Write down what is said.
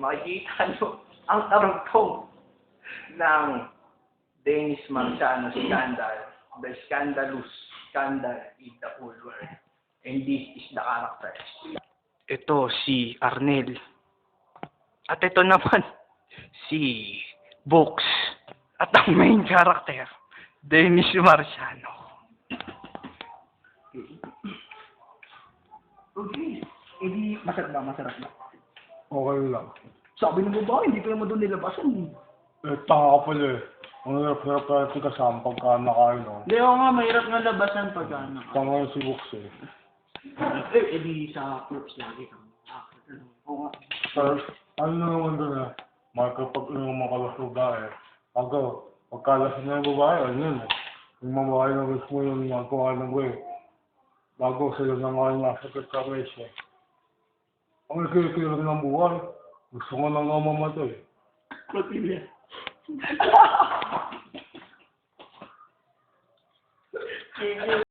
makikita nyo ang karugtong ng Dennis Marciano scandal, the scandalous scandal in the whole world. And this is the character. Ito si Arnel. At ito naman si Books. At ang main character, Dennis Marciano. Okay. Hindi masarap ba? Masarap ba? Okay lang. Sabi ng babae, hindi ko naman doon nilabasan. Tanga ka pala eh. Ang hirap-hirap tayo kasama pagka nakain no. Hindi ako nga, mahirap nga labasan pag ano. Tanga yung si Books eh. Edi sa corpse lagi kang Oo nga. Pero, ano na naman doon eh. Kapag makalas babae. Pagkalas na yung babae, ano yun eh. Yung babae na gusto mo yung magawa ng way. Bago sila na nga yung nasa pagkakas eh. Ang ikikira ng buhay. Gusto ko na nga mamatay. Matilya.